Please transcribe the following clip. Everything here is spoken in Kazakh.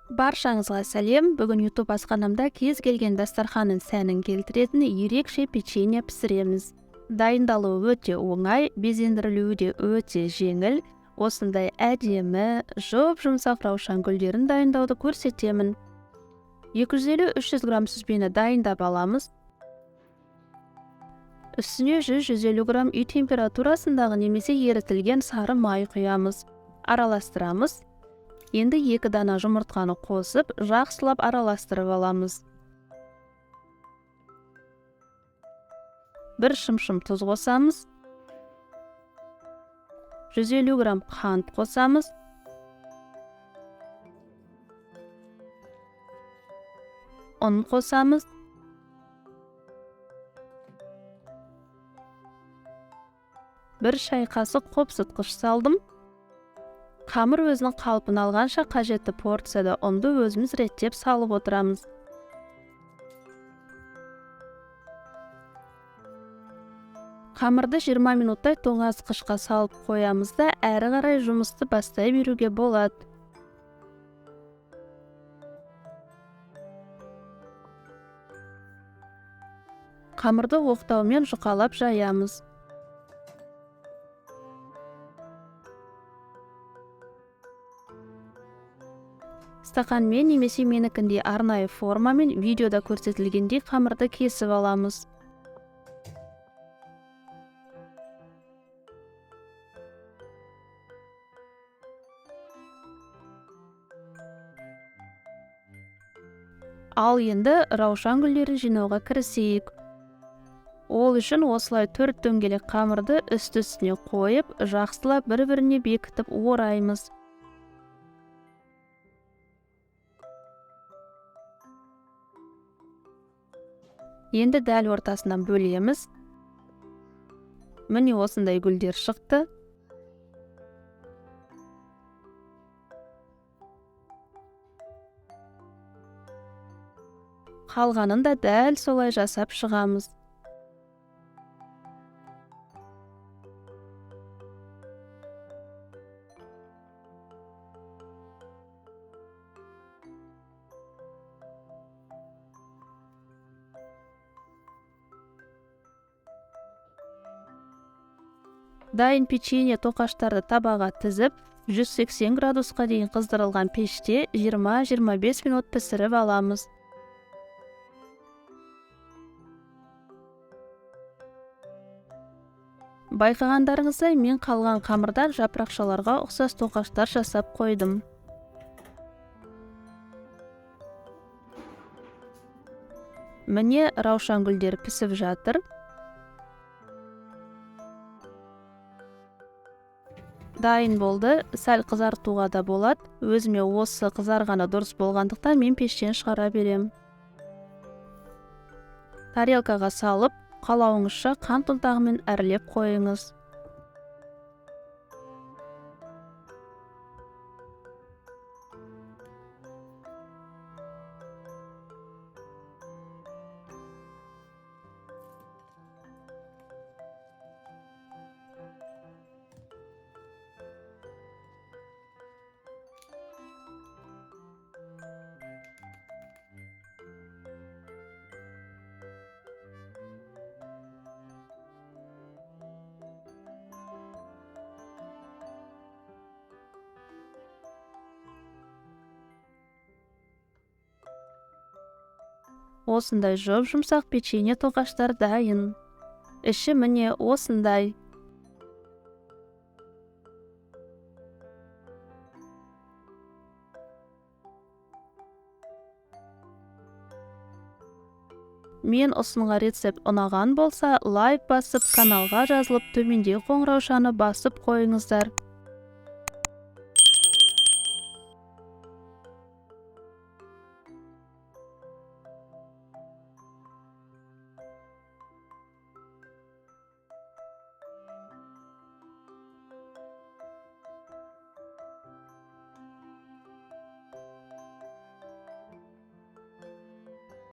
Баршаңызға сәлем. Бүгін YouTube асханамда кез келген дастарханның сәнін келтіретін ерекше печенье пісіреміз. Дайындалуы өте оңай, безендірілуі де өте жеңіл. Осындай әдемі, жұп-жұмсақ раушан гүлдерін дайындауды көрсетемін. 250-300 грамм сүзбені дайындап аламыз. Үстіне 100-150 грамм үй температурасындағы немесе ерітілген сары май құямыз. Араластырамыз. Енді 2 дана жұмыртқаны қосып, жақсылап араластырып аламыз. 1 шымшым тұз қосамыз. 150 грамм қант қосамыз. Ұн қосамыз. 1 шай қасық қопсытқыш салдым. Қамыр өзінің қалпын алғанша қажетті порцияда ұнды өзіміз реттеп салып отырамыз. Қамырды 20 минуттай тоңазытқышқа салып қоямыз да, әрі қарай жұмысты бастай беруге болады. Қамырды оқтаумен жұқалап жаямыз. Стақанмен немесе менікіндей арнайы формамен видеода көрсетілгендей қамырды кесіп аламыз. Ал енді раушан гүлдерін жинауға кірісейік. Ол үшін осылай 4 дөңгелек қамырды үсті-үстіне қойып, жақсылап бір-біріне бекітіп ораймыз. Енді дәл ортасынан бөлеміз. Міне осындай гүлдер шықты. Қалғанын да дәл солай жасап шығамыз. Дайын печенье тоқаштарды табаға тізіп, 180 градусқа дейін қыздырылған пеште 20-25 минут пісіріп аламыз. Байқағандарыңыздай, мен қалған қамырдан жапырақшаларға ұқсас тоқаштар жасап қойдым. Міне раушан гүлдері пісіп жатыр. Дайын болды, сәл қызартуға да болады. Өзіме осы қызарғаны дұрыс болғандықтан мен пештен шығара берем. Тарелкаға салып, қалауыңызша қант ұнтағымен әрлеп қойыңыз. Осындай жұп-жұмсақ печенье тоқаштар дайын. Іші міне осындай. Мен ұсынған рецепт ұнаған болса, лайк басып, каналға жазылып, төменде қоңыраушаны басып қойыңыздар.